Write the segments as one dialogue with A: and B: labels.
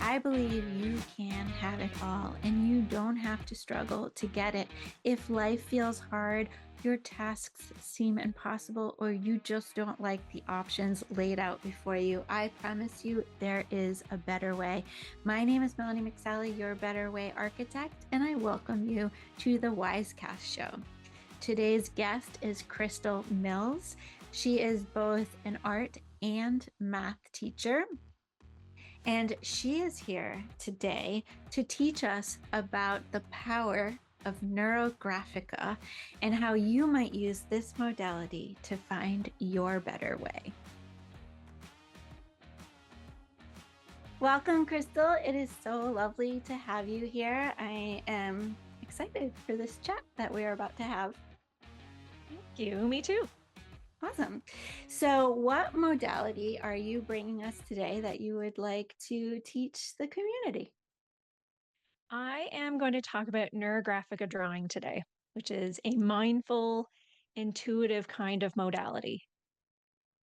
A: I believe you can have it all and you don't have to struggle to get it. If life feels hard, your tasks seem impossible, or you just don't like the options laid out before you, I promise you there is a better way. My name is Melanie McSally, your Better Way architect, and I welcome you to the WyzeCast Show. Today's guest is Krystal Mills. She is both an art and math teacher. And she is here today to teach us about the power of Neurographica and how you might use this modality to find your better way. Welcome, Krystal. It is so lovely to have you here. I am excited for this chat that we are about to have.
B: Thank you. Me too.
A: Awesome. So what modality are you bringing us today that you would like to teach the community?
B: I am going to talk about Neurographica drawing today, which is a mindful, intuitive kind of modality.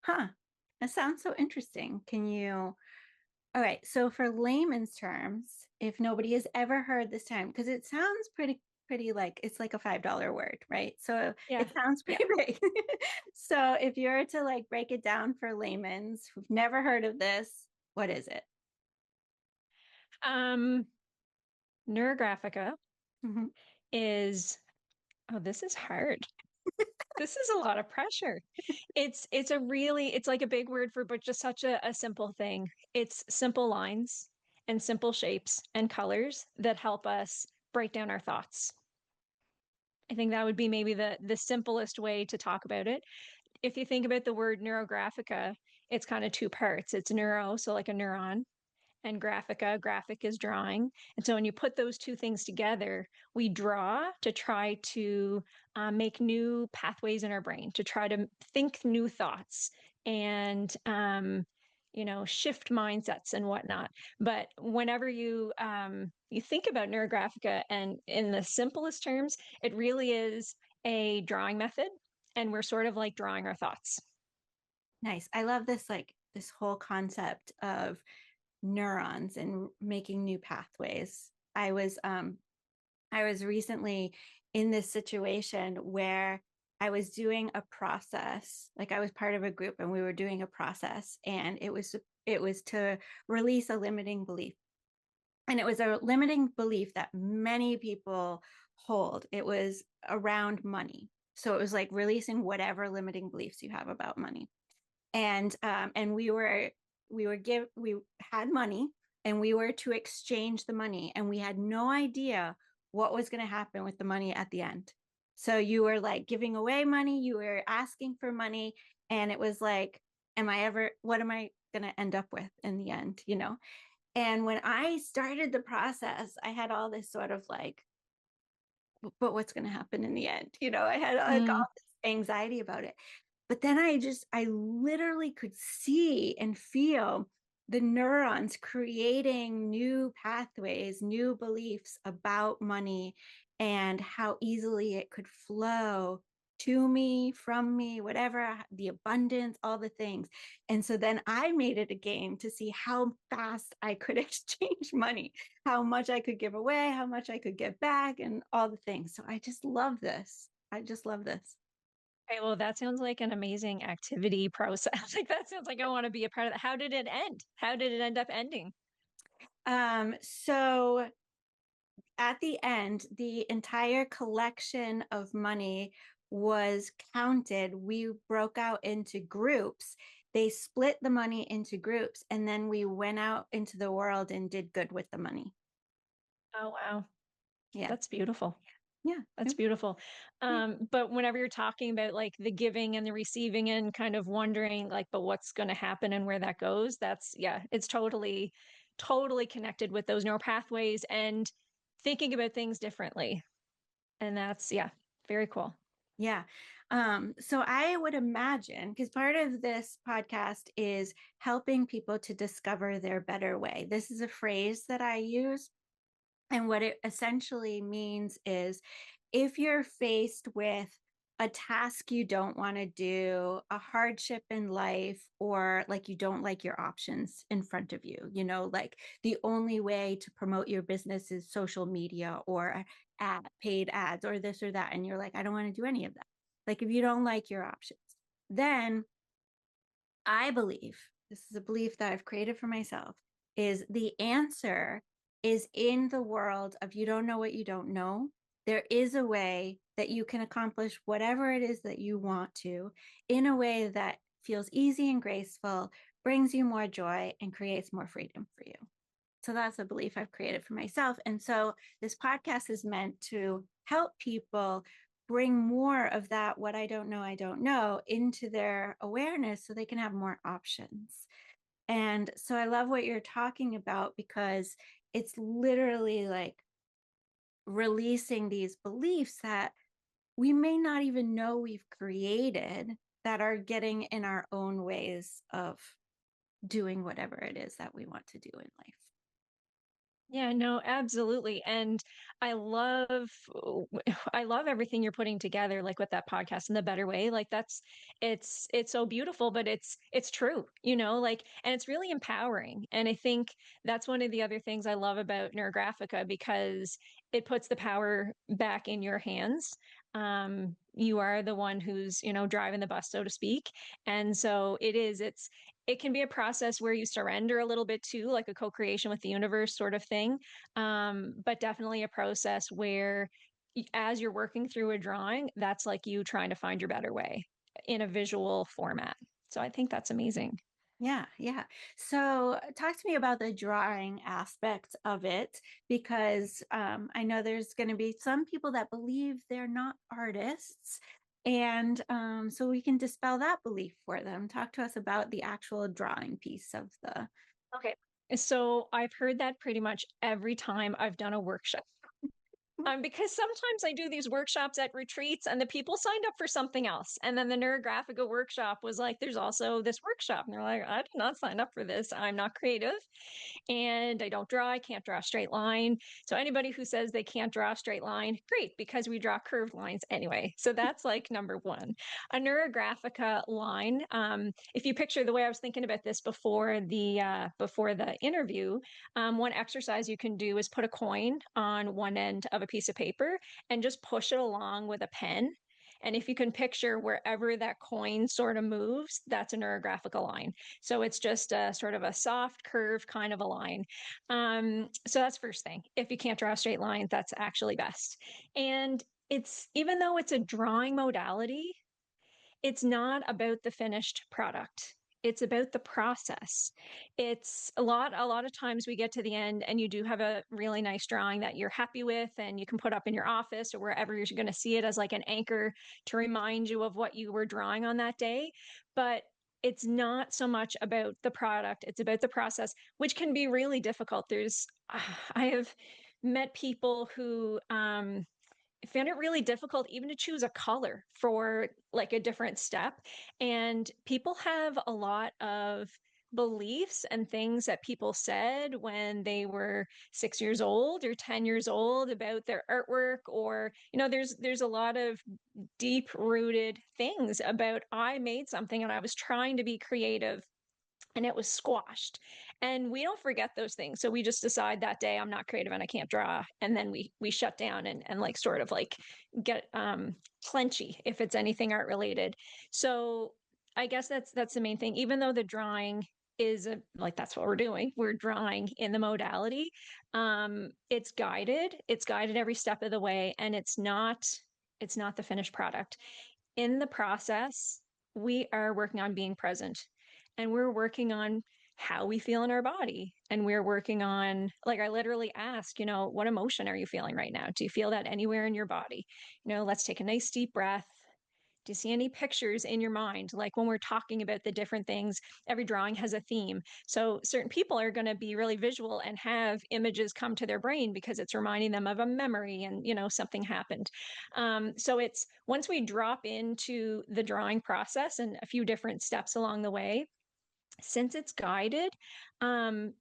A: Huh. That sounds so interesting. All right. So for layman's terms, if nobody has ever heard this term, because it sounds pretty like it's like a $5 word, right? So
B: Yeah.
A: it sounds pretty big. So if you were to like break it down for layman's who've never heard of this, what is it?
B: Neurographica
A: Mm-hmm.
B: is, oh, this is hard. This is a lot of pressure. It's like a big word for, but just such a simple thing. It's simple lines and simple shapes and colors that help us break down our thoughts. I think that would be maybe the simplest way to talk about it. If you think about the word neurographica, it's kind of two parts. It's neuro, so like a neuron, and graphica, graphic is drawing. And so when you put those two things together, we draw to try to make new pathways in our brain, to try to think new thoughts and, shift mindsets and whatnot. But whenever you think about neurographica, and in the simplest terms, it really is a drawing method, and we're sort of like drawing our thoughts.
A: Nice. I love this whole concept of neurons and making new pathways. I was recently in this situation where I was doing a process, like I was part of a group and we were doing a process, and it was to release a limiting belief. And it was a limiting belief that many people hold. It was around money. So it was like releasing whatever limiting beliefs you have about money. And we had money, and we were to exchange the money, and we had no idea what was going to happen with the money at the end. So you were like giving away money, you were asking for money, and it was like, what am I going to end up with in the end? And when I started the process, I had all this sort of like, but what's going to happen in the end? I had like
B: Mm.
A: all this anxiety about it. But then I literally could see and feel the neurons creating new pathways, new beliefs about money, and how easily it could flow to me, from me, whatever, the abundance, all the things. And so then I made it a game to see how fast I could exchange money, how much I could give away, how much I could get back, and all the things. So I just love this. I just love this.
B: Okay, well, that sounds like an amazing activity process. Like that sounds like I want to be a part of that. How did it end? How did it end up ending?
A: So at the end, the entire collection of money was counted. We broke out into groups. They split the money into groups, and then we went out into the world and did good with the money.
B: Oh, wow.
A: Yeah.
B: That's beautiful.
A: Yeah.
B: That's beautiful.
A: Yeah.
B: But whenever you're talking about like the giving and the receiving and kind of wondering like, but what's going to happen and where that goes, yeah, it's totally connected with those neural pathways and thinking about things differently. And yeah, very cool.
A: Yeah. So I would imagine, because part of this podcast is helping people to discover their better way. This is a phrase that I use. And what it essentially means is if you're faced with a task you don't want to do, a hardship in life, or like you don't like your options in front of you, like the only way to promote your business is social media or paid ads or this or that. And you're like, I don't want to do any of that. Like if you don't like your options, then I believe, this is a belief that I've created for myself, is the answer is in the world of you don't know what you don't know. There is a way that you can accomplish whatever it is that you want to in a way that feels easy and graceful, brings you more joy, and creates more freedom for you. So that's a belief I've created for myself. And so this podcast is meant to help people bring more of that, what I don't know, into their awareness so they can have more options. And so I love what you're talking about because it's literally like releasing these beliefs that we may not even know we've created that are getting in our own ways of doing whatever it is that we want to do in life.
B: Yeah, no, absolutely. And I love I love everything you're putting together, like with that podcast in the better way. Like it's so beautiful, but it's true, like, and it's really empowering. And I think that's one of the other things I love about Neurographica because it puts the power back in your hands. You are the one who's, driving the bus, so to speak. And so it can be a process where you surrender a little bit too, like a co-creation with the universe sort of thing. But definitely a process where as you're working through a drawing, that's like you trying to find your better way in a visual format. So I think that's amazing.
A: Yeah, yeah. So talk to me about the drawing aspect of it because I know there's going to be some people that believe they're not artists. And so we can dispel that belief for them. Talk to us about the actual drawing piece of the.
B: Okay. So I've heard that pretty much every time I've done a workshop. Because sometimes I do these workshops at retreats and the people signed up for something else. And then the Neurographica workshop was like, there's also this workshop. And they're like, I did not sign up for this. I'm not creative and I don't draw. I can't draw a straight line. So anybody who says they can't draw a straight line, great, because we draw curved lines anyway. So that's like number one. A Neurographica line. If you picture the way I was thinking about this before the interview, one exercise you can do is put a coin on one end of a piece of paper and just push it along with a pen. And if you can picture wherever that coin sort of moves, that's a neurographic line. So it's just a sort of a soft curve kind of a line. So that's first thing. If you can't draw a straight line, that's actually best. And it's even though it's a drawing modality, it's not about the finished product. It's about the process. It's a lot of times we get to the end and you do have a really nice drawing that you're happy with and you can put up in your office or wherever you're going to see it as like an anchor to remind you of what you were drawing on that day. But it's not so much about the product, it's about the process, which can be really difficult. I have met people who found it really difficult even to choose a color for like a different step. And people have a lot of beliefs and things that people said when they were 6 years old or 10 years old about their artwork, or there's a lot of deep rooted things about I made something and I was trying to be creative and it was squashed. And we don't forget those things. So we just decide that day I'm not creative and I can't draw. And then we shut down and like sort of like get clenchy if it's anything art related. So I guess that's the main thing. Even though the drawing is like that's what we're doing. We're drawing in the modality. It's guided. It's guided every step of the way. And it's not the finished product. In the process, we are working on being present and we're working on how we feel in our body. And we're working on, like, I literally ask, what emotion are you feeling right now? Do you feel that anywhere in your body? Let's take a nice deep breath. Do you see any pictures in your mind? Like when we're talking about the different things, every drawing has a theme. So certain people are going to be really visual and have images come to their brain because it's reminding them of a memory and, something happened. So it's once we drop into the drawing process and a few different steps along the way, since it's guided, um,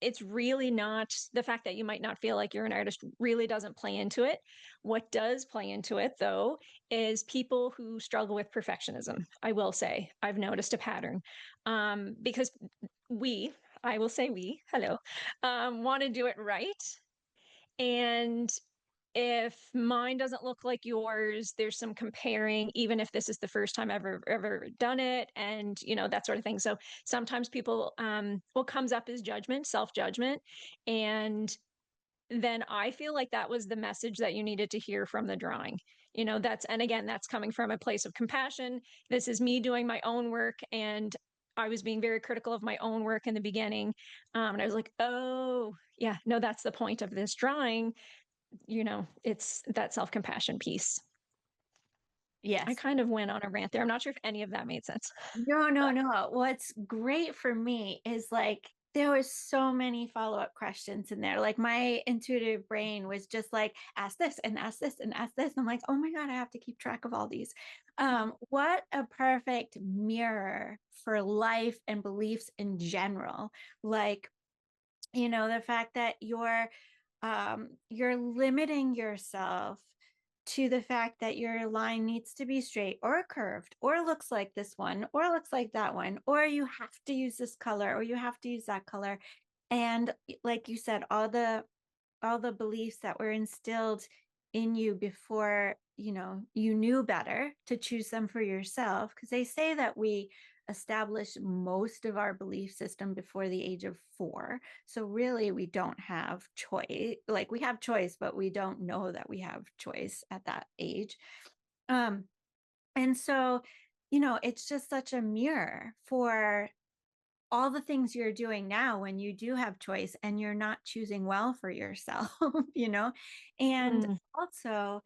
B: it's really not the fact that you might not feel like you're an artist really doesn't play into it. What does play into it, though, is people who struggle with perfectionism. I will say, I've noticed a pattern because we, I will say we, hello, want to do it right. And if mine doesn't look like yours, there's some comparing, even if this is the first time ever done it, and that sort of thing. So sometimes people, what comes up is judgment, self-judgment, and then I feel like that was the message that you needed to hear from the drawing. That's, and again, that's coming from a place of compassion. This is me doing my own work, and I was being very critical of my own work in the beginning. And I was like, oh, yeah, no, that's the point of this drawing. It's that self-compassion piece. I
A: Yes.
B: kind of went on a rant there. I'm not sure if any of that made sense.
A: No, no, no. What's great for me is like there was so many follow-up questions in there. Like my intuitive brain was just like, ask this and ask this and ask this. And I'm like, oh my God, I have to keep track of all these. What a perfect mirror for life and beliefs in general. Like, the fact that you're limiting yourself to the fact that your line needs to be straight or curved or looks like this one or looks like that one, or you have to use this color or you have to use that color. And like you said, all the beliefs that were instilled in you before you knew better to choose them for yourself, because they say that we establish most of our belief system before the age of 4, so really we don't have choice. Like we have choice, but we don't know that we have choice at that age. um and so it's just such a mirror for all the things you're doing now when you do have choice and you're not choosing well for yourself. And
B: Mm.
A: also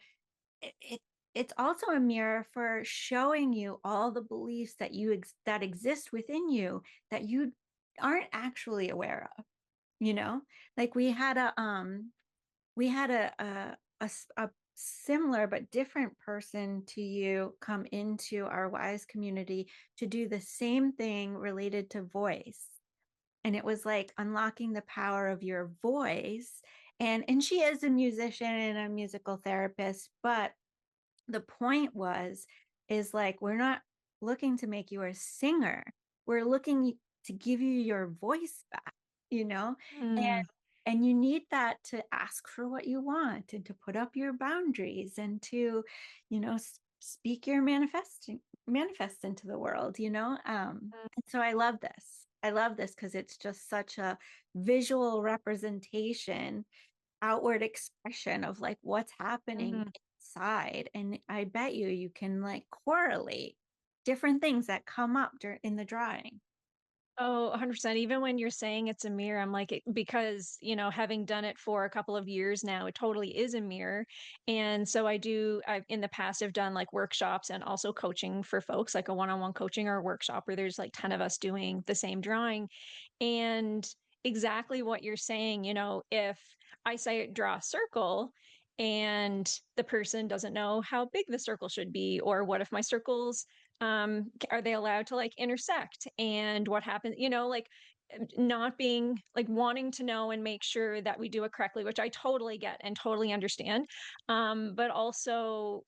A: it it's also a mirror for showing you all the beliefs that exist within you that you aren't actually aware of. Like we had a similar but different person to you come into our Wise community to do the same thing related to voice. And it was like unlocking the power of your voice. And she is a musician and a musical therapist, but the point is like, we're not looking to make you a singer. We're looking to give you your voice back, and
B: Mm.
A: and you need that to ask for what you want and to put up your boundaries and to, speak your manifest into the world. And so I love this because it's just such a visual representation, outward expression of like what's happening
B: Mm.
A: inside. And I bet you can like correlate different things that come up in the drawing.
B: Oh, 100%. Even when you're saying it's a mirror, I'm like, because, having done it for a couple of years now, it totally is a mirror. And so I've in the past, have done like workshops and also coaching for folks, like a one-on-one coaching or a workshop where there's like 10 of us doing the same drawing. And exactly what you're saying, if I say draw a circle and the person doesn't know how big the circle should be, or what if my circles, are they allowed to like intersect, and what happens, like not being like wanting to know and make sure that we do it correctly, which I totally get and totally understand. But also,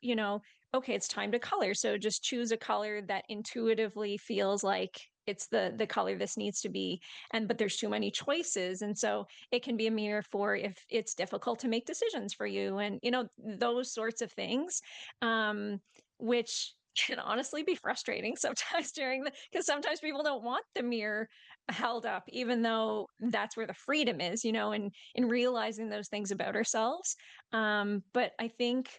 B: okay, it's time to color, so just choose a color that intuitively feels like it's the color this needs to be. And but there's too many choices, and so it can be a mirror for if it's difficult to make decisions for you, and those sorts of things, which can honestly be frustrating sometimes because sometimes people don't want the mirror held up, even though that's where the freedom is, and in realizing those things about ourselves. But I think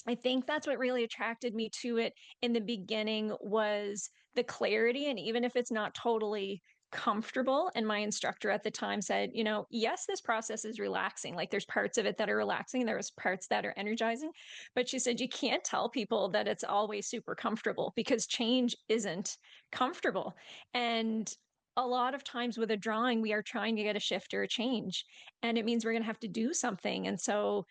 B: that's what really attracted me to it in the beginning, was the clarity. And even if it's not totally comfortable, and my instructor at the time said, yes, this process is relaxing. Like there's parts of it that are relaxing, there's parts that are energizing. But she said, you can't tell people that it's always super comfortable, because change isn't comfortable. And a lot of times with a drawing, we are trying to get a shift or a change, and it means we're going to have to do something. And so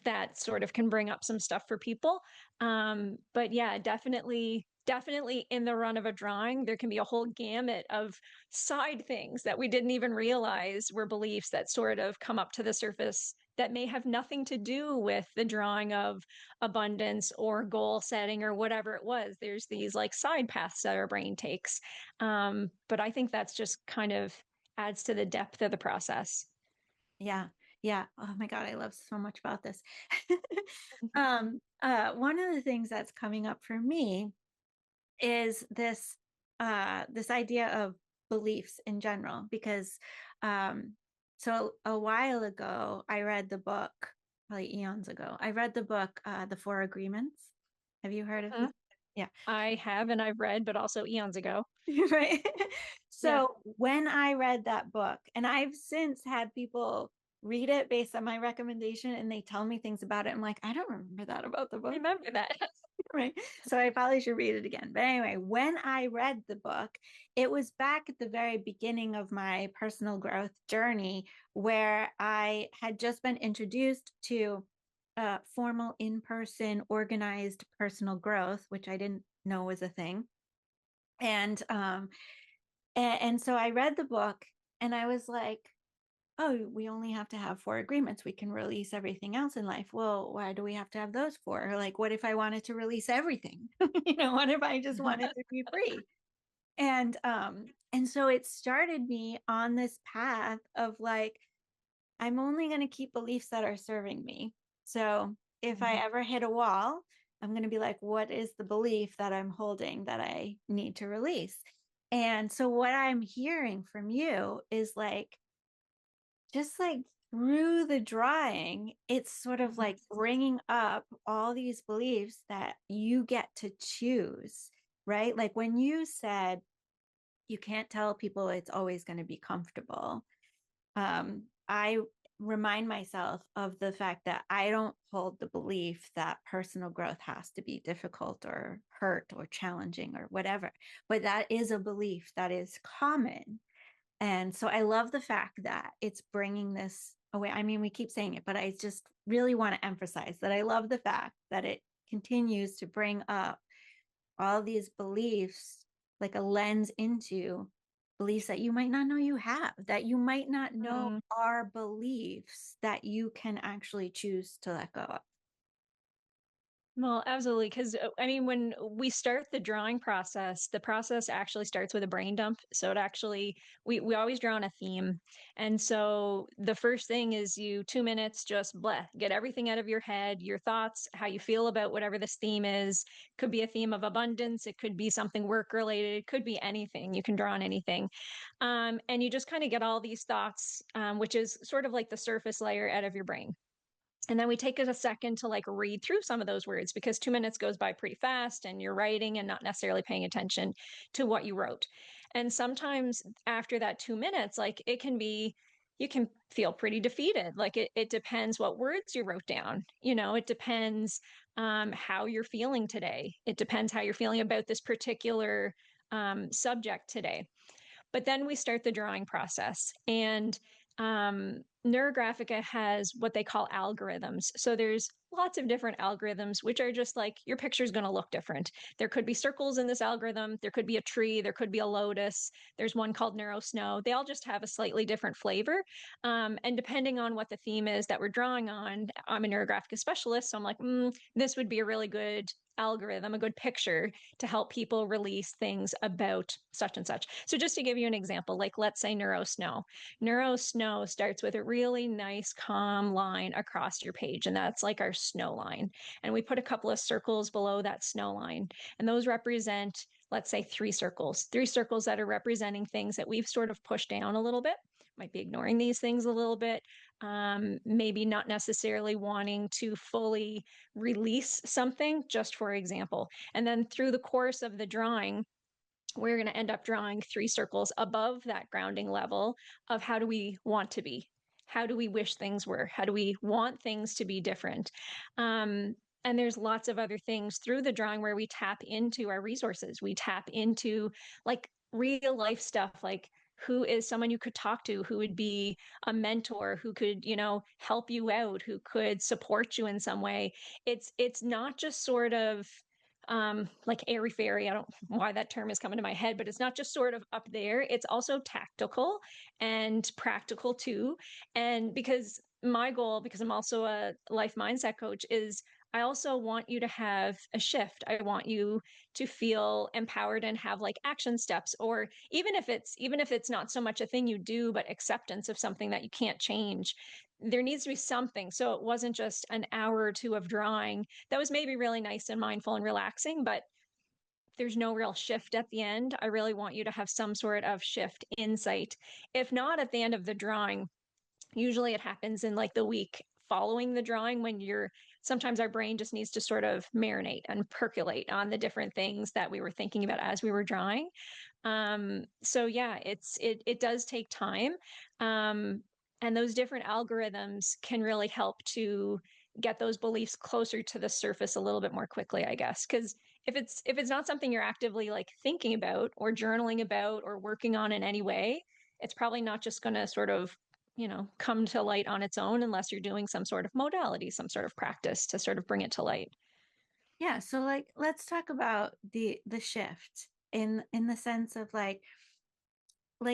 B: that sort of can bring up some stuff for people. But yeah, definitely definitely in the run of a drawing, there can be a whole gamut of side things that we didn't even realize were beliefs that sort of come up to the surface that may have nothing to do with the drawing of abundance or goal setting or whatever it was. There's these like side paths that our brain takes. But I think that's just kind of adds to the depth of the process.
A: Yeah. Yeah. Oh my God, I love so much about this. One of the things that's coming up for me is this idea of beliefs in general, because so a while ago I read the book, probably eons ago, I read the book The Four Agreements. Have you heard of
B: Mhm.
A: this? Yeah.
B: I have and I've read, but also eons ago.
A: Right.
B: Yeah.
A: So when I read that book, and I've since had people read it based on my recommendation and they tell me things about it, I'm like, I don't remember that about the book.
B: Remember that.
A: Right. So I probably should read it again. But anyway, when I read the book, it was back at the very beginning of my personal growth journey where I had just been introduced to formal in-person organized personal growth, which I didn't know was a thing. And so I read the book and I was like, oh, we only have to have four agreements. We can release everything else in life. Well, why do we have to have those four? Or like, what if I wanted to release everything? What if I just wanted to be free? And so it started me on this path of like, I'm only going to keep beliefs that are serving me. So if I
B: Mhm.
A: ever hit a wall, I'm going to be like, what is the belief that I'm holding that I need to release? And so what I'm hearing from you is like, just like through the drawing, it's sort of like bringing up all these beliefs that you get to choose, right? Like when you said you can't tell people it's always going to be comfortable, I remind myself of the fact that I don't hold the belief that personal growth has to be difficult or hurt or challenging or whatever, but that is a belief that is common. And so I love the fact that it's bringing this away. I mean, we keep saying it, but I just really want to emphasize that I love the fact that it continues to bring up all these beliefs, like a lens into beliefs that you might not know you have, that you might not know
B: Mm.
A: are beliefs that you can actually choose to let go of.
B: Well, absolutely. Because I mean, when we start the drawing process, the process actually starts with a brain dump. So it actually, we always draw on a theme. And so the first thing is you 2 minutes, just bleh, get everything out of your head, your thoughts, how you feel about whatever this theme is. Could be a theme of abundance. It could be something work related. It could be anything. You can draw on anything. And you just kind of get all these thoughts, which is sort of like the surface layer out of your brain. And then we take a second to like read through some of those words because 2 minutes goes by pretty fast and you're writing and not necessarily paying attention to what you wrote. And sometimes after that 2 minutes, like it can be, you can feel pretty defeated. Like it depends what words you wrote down. It depends how you're feeling today. It depends how you're feeling about this particular subject today. But then we start the drawing process. And Neurographica has what they call algorithms. So there's lots of different algorithms, which are just like your picture is going to look different. There could be circles in this algorithm. There could be a tree. There could be a lotus. There's one called Neuro Snow. They all just have a slightly different flavor. And depending on what the theme is that we're drawing on, I'm a neurographic specialist. So I'm like, this would be a really good algorithm, a good picture to help people release things about such and such. So just to give you an example, like let's say Neuro Snow. Neuro Snow starts with a really nice calm line across your page, and that's like our snow line. And we put a couple of circles below that snow line, and those represent, let's say, three circles that are representing things that we've sort of pushed down a little bit. Might be ignoring these things a little bit, maybe not necessarily wanting to fully release something, just for example. And then through the course of the drawing, we're going to end up drawing three circles above that grounding level of how do we want to be? How do we wish things were? How do we want things to be different? And there's lots of other things through the drawing where we tap into our resources. We tap into like real life stuff, like who is someone you could talk to, who would be a mentor, who could, help you out, who could support you in some way. It's not just sort of like airy fairy. I don't know why that term is coming to my head, but it's not just sort of up there. It's also tactical and practical too. And because my goal, because I'm also a life mindset coach, is I also want you to have a shift. I want you to feel empowered and have like action steps, or even if it's not so much a thing you do, but acceptance of something that you can't change. There needs to be something. So it wasn't just an hour or two of drawing that was maybe really nice and mindful and relaxing, but there's no real shift at the end. I really want you to have some sort of shift insight. If not at the end of the drawing, usually it happens in like the week following the drawing when you're sometimes our brain just needs to sort of marinate and percolate on the different things that we were thinking about as we were drawing. So yeah, it does take time. Um, and those different algorithms can really help to get those beliefs closer to the surface a little bit more quickly, I guess. Because if it's not something you're actively like thinking about or journaling about or working on in any way, it's probably not just going to sort of come to light on its own unless you're doing some sort of modality, some sort of practice to sort of bring it to light.
A: Yeah, so like let's talk about the shift in the sense of like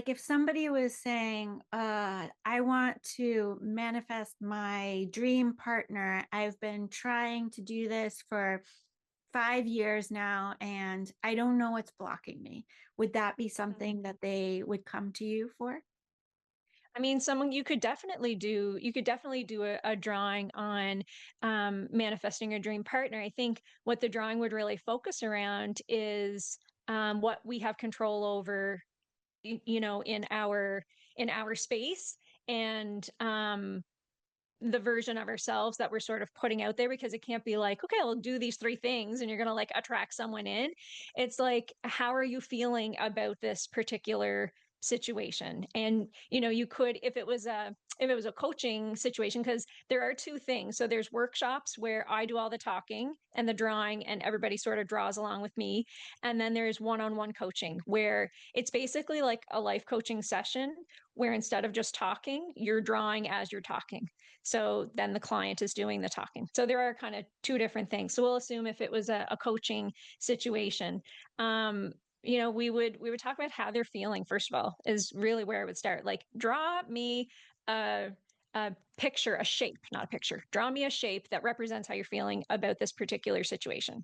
A: if somebody was saying I want to manifest my dream partner. I've been trying to do this for 5 years now and I don't know what's blocking me. Would that be something that they would come to you for?
B: I mean, someone you could definitely do a drawing on manifesting your dream partner. I think what the drawing would really focus around is what we have control over, in our space, and the version of ourselves that we're sort of putting out there, because it can't be like, okay, I'll do these three things and you're going to like attract someone in. It's like, how are you feeling about this particular situation? And you could, if it was a coaching situation, because there are two things. So there's workshops where I do all the talking and the drawing and everybody sort of draws along with me, and then there's one-on-one coaching where it's basically like a life coaching session, where instead of just talking, you're drawing as you're talking. So then the client is doing the talking. So there are kind of two different things. So we'll assume if it was a coaching situation, we would talk about how they're feeling. First of all, is really where it would start. Like, draw me a a picture, a shape, not a picture. Draw me a shape that represents how you're feeling about this particular situation.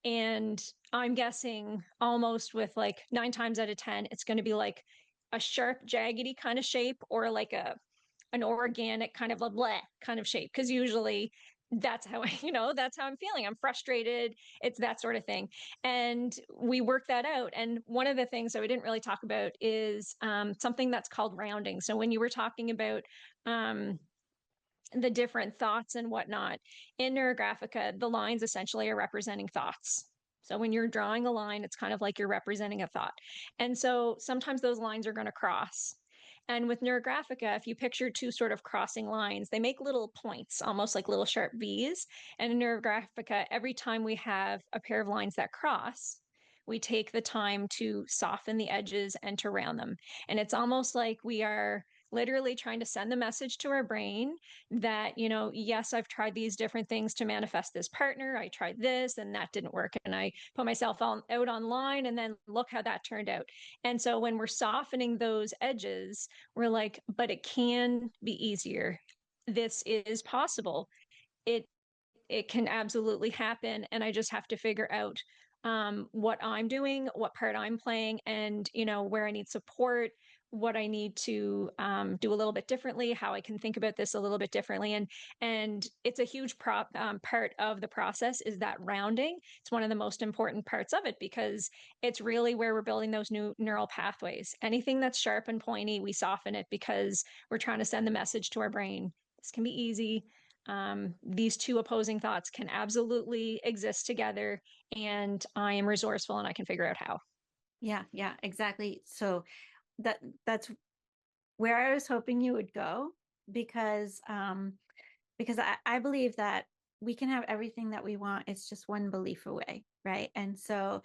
B: And I'm guessing almost with like 9 times out of 10, it's going to be like a sharp, jaggedy kind of shape, or like an organic kind of a bleh kind of shape, because usually that's how that's how I'm feeling. I'm frustrated. It's that sort of thing. And we work that out. And one of the things that we didn't really talk about is something that's called rounding. So when you were talking about um, the different thoughts and whatnot, in Neurographica, the lines essentially are representing thoughts. So when you're drawing a line, it's kind of like you're representing a thought. And so sometimes those lines are going to cross. And with Neurographica, if you picture two sort of crossing lines, they make little points, almost like little sharp V's. And in Neurographica, every time we have a pair of lines that cross, we take the time to soften the edges and to round them. And it's almost like we are literally trying to send the message to our brain that, yes, I've tried these different things to manifest this partner. I tried this and that didn't work. And I put myself out online, and then look how that turned out. And so when we're softening those edges, we're like, but it can be easier. This is possible. It can absolutely happen, and I just have to figure out what I'm doing, what part I'm playing, and where I need support, what I need to do a little bit differently, how I can think about this a little bit differently. And it's a huge part of the process is that rounding. It's one of the most important parts of it, because it's really where we're building those new neural pathways. Anything that's sharp and pointy, we soften it because we're trying to send the message to our brain. This can be easy. These two opposing thoughts can absolutely exist together, and I am resourceful and I can figure out how.
A: Yeah, yeah, exactly. So that's where I was hoping you would go, because I believe that we can have everything that we want. It's just one belief away, right? And so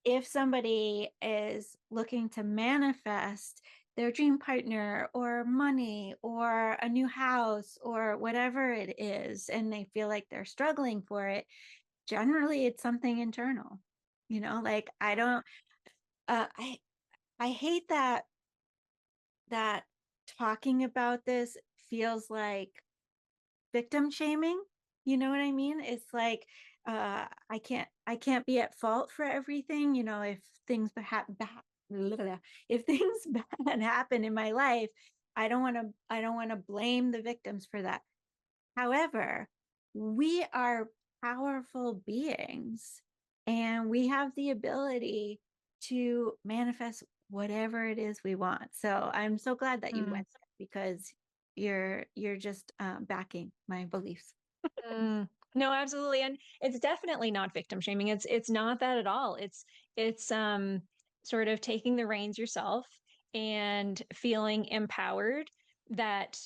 A: if somebody is looking to manifest their dream partner or money or a new house or whatever it is, and they feel like they're struggling for it, generally it's something internal. Like I don't uh I hate that talking about this feels like victim shaming. You know what I mean? It's like I can't be at fault for everything. If things if things bad happen in my life, I don't want to blame the victims for that. However, we are powerful beings and we have the ability to manifest whatever it is we want. So I'm so glad that you
B: Mm.
A: went there because you're just backing my beliefs.
B: Mm. No, absolutely. And it's definitely not victim shaming. It's not that at all. It's sort of taking the reins yourself and feeling empowered that,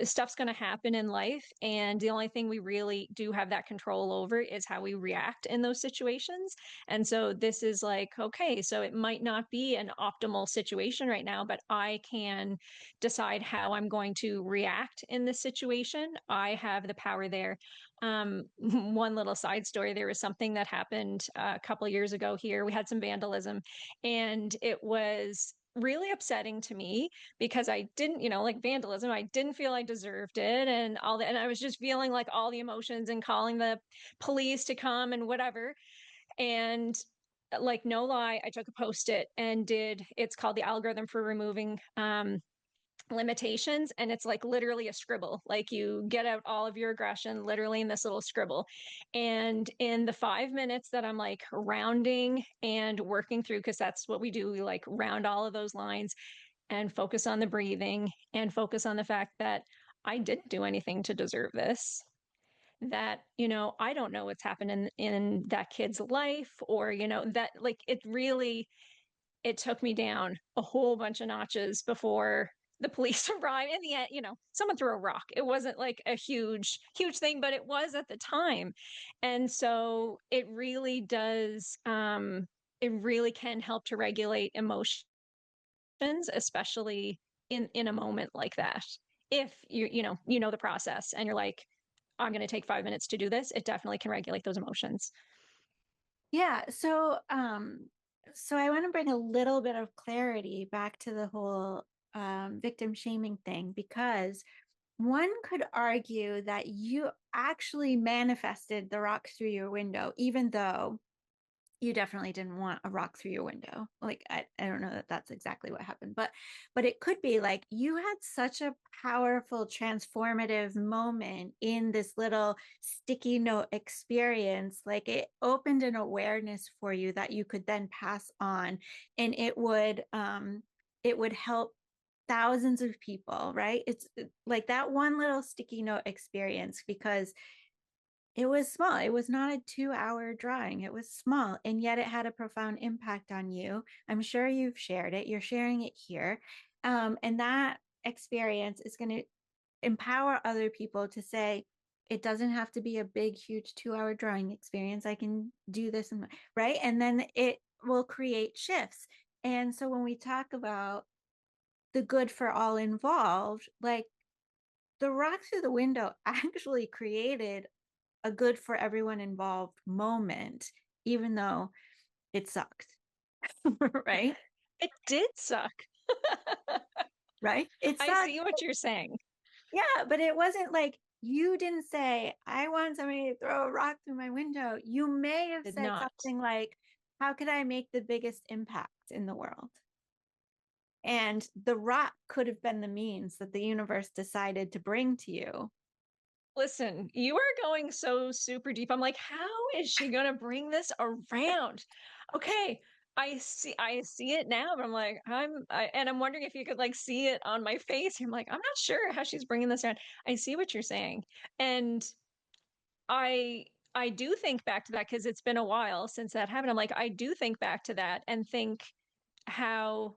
B: stuff's going to happen in life. And the only thing we really do have that control over is how we react in those situations. And so this is like, okay, so it might not be an optimal situation right now, but I can decide how I'm going to react in this situation. I have the power there. One little side story, there was something that happened a couple years ago here. We had some vandalism, and it was really upsetting to me because I didn't, like vandalism, I didn't feel I deserved it and all that. And I was just feeling like all the emotions and calling the police to come and whatever. And like, no lie, I took a post it and it's called the algorithm for removing limitations, and it's like literally a scribble, like you get out all of your aggression literally in this little scribble. And in the 5 minutes that I'm like rounding and working through, because that's what we do, we like round all of those lines and focus on the breathing and focus on the fact that I didn't do anything to deserve this, that I don't know what's happened in that kid's life, or that like it took me down a whole bunch of notches before the police arrived. In the end, someone threw a rock. It wasn't like a huge, huge thing, but it was at the time. And so it really does, it really can help to regulate emotions, especially in a moment like that. If you know the process and you're like, I'm going to take 5 minutes to do this, it definitely can regulate those emotions.
A: Yeah, so I want to bring a little bit of clarity back to the whole victim shaming thing, because one could argue that you actually manifested the rock through your window, even though you definitely didn't want a rock through your window. Like I don't know that that's exactly what happened, but it could be like you had such a powerful transformative moment in this little sticky note experience. Like it opened an awareness for you that you could then pass on, and it would help thousands of people, right? It's like that one little sticky note experience, because it was small. It was not a 2-hour drawing. It was small, and yet it had a profound impact on you. I'm sure you've shared it. You're sharing it here. And that experience is going to empower other people to say, it doesn't have to be a big, huge 2-hour drawing experience. I can do this, right? And then it will create shifts. And so when we talk about the good for all involved, like the rock through the window actually created a good for everyone involved moment, even though it sucked. Right?
B: It did suck.
A: Right? It
B: I
A: sucked.
B: see what you're saying.
A: Yeah, but it wasn't like you didn't say, I want somebody to throw a rock through my window. You may have
B: Did
A: said
B: not.
A: something like, how could I make the biggest impact in the world? And the rock could have been the means that the universe decided to bring to you.
B: Listen, you are going so super deep. I'm like, how is she going to bring this around? Okay, I see it now, but I'm like, and I'm wondering if you could like see it on my face. I'm like, I'm not sure how she's bringing this around. I see what you're saying. And I do think back to that because it's been a while since that happened. I'm like, I do think back to that and think how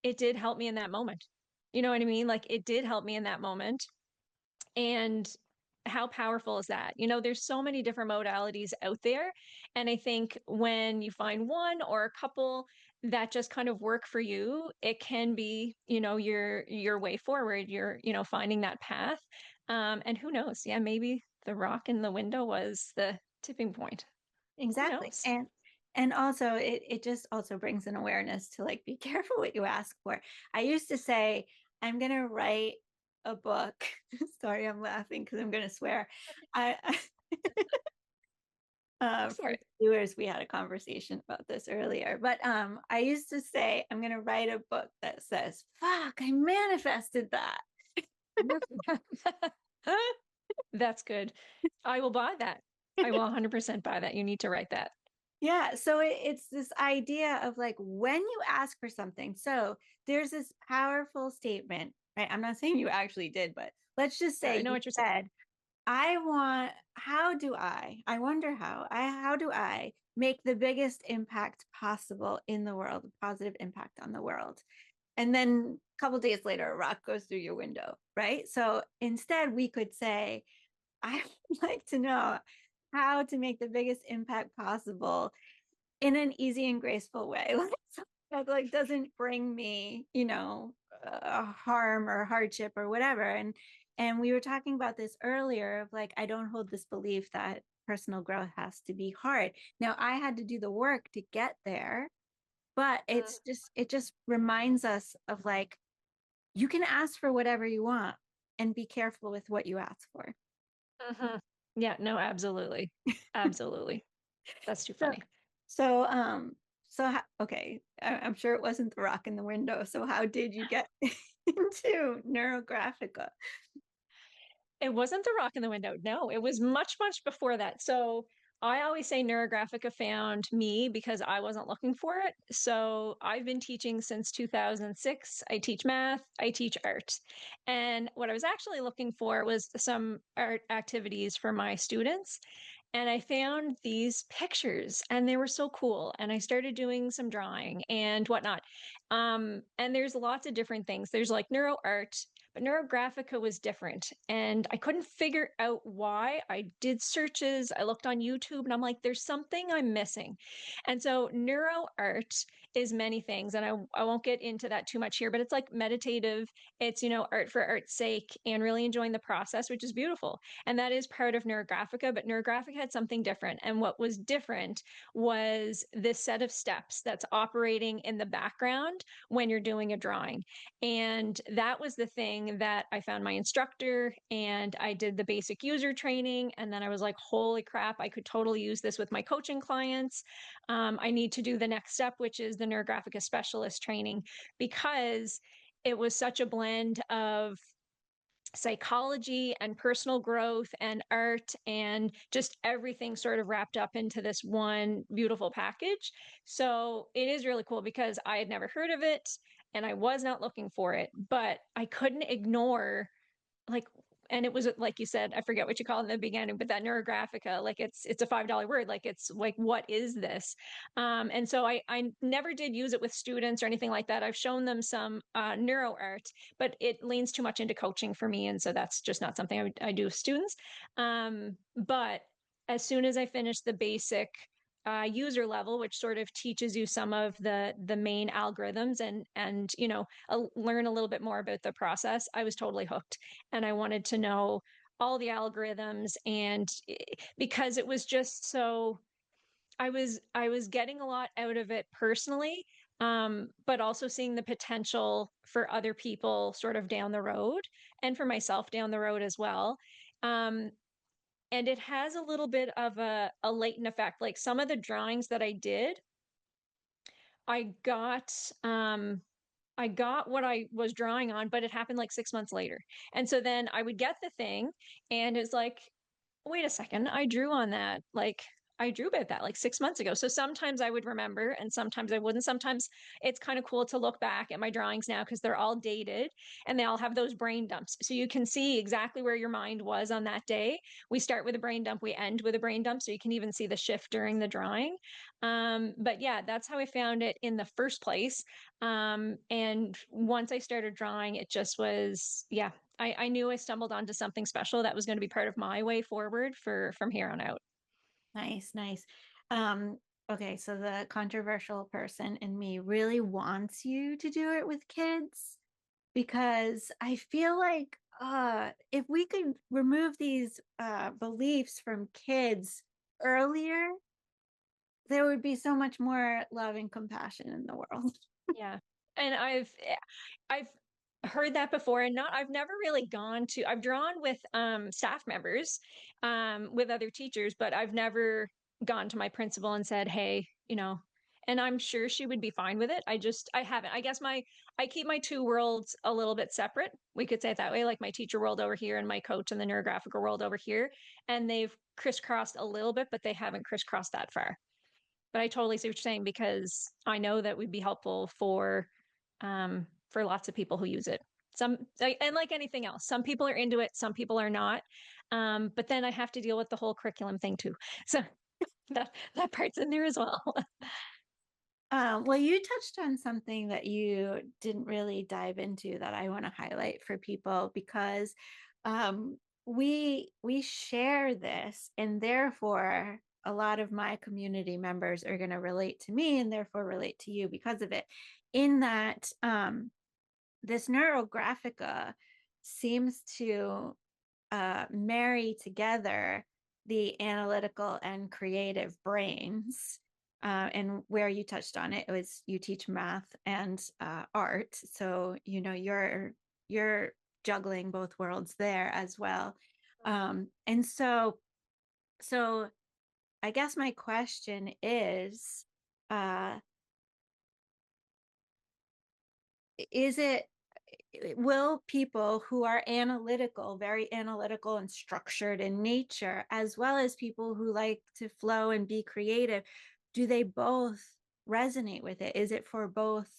B: it did help me in that moment. You know what I mean? Like it did help me in that moment. And how powerful is that? There's so many different modalities out there. And I think when you find one or a couple that just kind of work for you, it can be, your way forward. You're, finding that path. And who knows? Yeah, maybe the rock in the window was the tipping point. Who
A: Exactly.
B: knows?
A: And also it just also brings an awareness to like be careful what you ask for. I used to say, I'm gonna write a book. Sorry, I'm laughing because I'm gonna swear. I
B: Go for
A: for
B: it.
A: viewers, we had a conversation about this earlier, but I used to say I'm gonna write a book that says, fuck, I manifested that.
B: That's good. I will buy that. I will 100% buy that. You need to write that.
A: Yeah, so it's this idea of like when you ask for something. So there's this powerful statement, right? I'm not saying you actually did, but let's just say
B: I know
A: you
B: what you're saying.
A: said, I want, how do I wonder how do I make the biggest impact possible in the world, a positive impact on the world? And then a couple days later, a rock goes through your window, right? So instead, we could say, I would like to know how to make the biggest impact possible in an easy and graceful way, like that like doesn't bring me, harm or hardship or whatever. And we were talking about this earlier of like I don't hold this belief that personal growth has to be hard. Now I had to do the work to get there, but it just reminds us of like you can ask for whatever you want and be careful with what you ask for.
B: Mhm. Yeah, no, absolutely. Absolutely. That's too
A: So,
B: funny.
A: okay, I'm sure it wasn't the rock in the window. So how did you get into Neurographica?
B: It wasn't the rock in the window. No, it was much, much before that. So I always say Neurographica found me because I wasn't looking for it. So I've been teaching since 2006. I teach math, I teach art. And what I was actually looking for was some art activities for my students. And I found these pictures and they were so cool. And I started doing some drawing and whatnot. And there's lots of different things. There's like neuro art, but Neurographica was different. And I couldn't figure out why. I did searches, I looked on YouTube, and I'm like, there's something I'm missing. And so neuro art is many things. And I won't get into that too much here, but it's like meditative, it's, art for art's sake and really enjoying the process, which is beautiful. And that is part of Neurographica, but Neurographica had something different. And what was different was this set of steps that's operating in the background when you're doing a drawing. And that was the thing that I found my instructor and I did the basic user training. And then I was like, holy crap, I could totally use this with my coaching clients. I need to do the next step, which is the Neurographica specialist training, because it was such a blend of psychology and personal growth and art and just everything sort of wrapped up into this one beautiful package. So it is really cool because I had never heard of it and I was not looking for it, but I couldn't ignore like, and it was like you said, I forget what you call it in the beginning, but that neurographica, like it's a $5 word. Like it's like, what is this? And so I never did use it with students or anything like that. I've shown them some neuro art, but it leans too much into coaching for me, and so that's just not something I do with students. But as soon as I finished the basic user level, which sort of teaches you some of the main algorithms and learn a little bit more about the process, I was totally hooked, and I wanted to know all the algorithms, and because it was just so I was getting a lot out of it personally, but also seeing the potential for other people sort of down the road and for myself down the road as well. Um, and it has a little bit of a latent effect. Like some of the drawings that I did, I got um I got what I was drawing on, but it happened like 6 months later. And so then I would get the thing and it's like, wait a second, I drew on that. Like I drew about that like 6 months ago. So sometimes I would remember and sometimes I wouldn't. Sometimes it's kind of cool to look back at my drawings now because they're all dated and they all have those brain dumps. So you can see exactly where your mind was on that day. We start with a brain dump, we end with a brain dump. So you can even see the shift during the drawing. But yeah, that's how I found it in the first place. And once I started drawing, it just was, yeah, I knew I stumbled onto something special that was going to be part of my way forward for from here on out.
A: Nice, nice. Um, okay, so the controversial person in me really wants you to do it with kids because I feel like if we could remove these beliefs from kids earlier, there would be so much more love and compassion in the world.
B: Yeah. And I've heard that before, and not I've never really gone to I've drawn with staff members with other teachers, but I've never gone to my principal and said, "Hey, and I'm sure she would be fine with it. I haven't. I guess I keep my two worlds a little bit separate. We could say it that way, like my teacher world over here and my coach and the neurographical world over here, and they've crisscrossed a little bit, but they haven't crisscrossed that far. But I totally see what you're saying, because I know that would be helpful for lots of people who use it. And like anything else, some people are into it, some people are not. But then I have to deal with the whole curriculum thing too. So that part's in there as well.
A: Well, you touched on something that you didn't really dive into that I want to highlight for people, because we share this, and therefore a lot of my community members are going to relate to me and therefore relate to you because of it. In that this Neurographica seems to marry together the analytical and creative brains. And where you touched on it, was you teach math and art, so you're juggling both worlds there as well. And so I guess my question is it will people who are analytical, very analytical and structured in nature, as well as people who like to flow and be creative, do they both resonate with it? Is it for both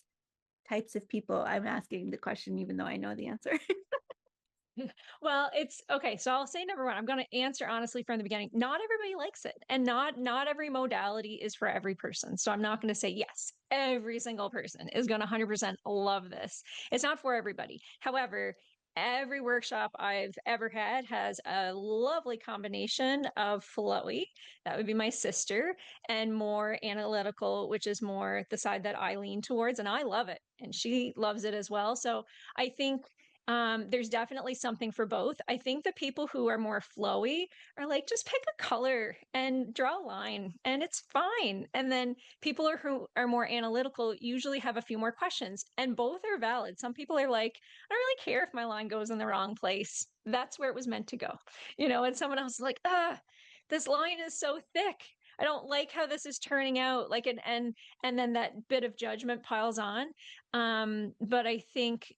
A: types of people? I'm asking the question, even though I know the answer.
B: Well, it's okay. So I'll say number one, I'm going to answer honestly from the beginning. Not everybody likes it, and not every modality is for every person. So I'm not going to say yes, every single person is going to 100% love this. It's not for everybody. However, every workshop I've ever had has a lovely combination of flowy, that would be my sister, and more analytical, which is more the side that I lean towards, and I love it, and she loves it as well. So I think there's definitely something for both. I think the people who are more flowy are like, just pick a color and draw a line, and it's fine. And then who are more analytical usually have a few more questions, and both are valid. Some people are like, I don't really care if my line goes in the wrong place. That's where it was meant to go, and someone else is like, this line is so thick. I don't like how this is turning out. Like, and then that bit of judgment piles on. But I think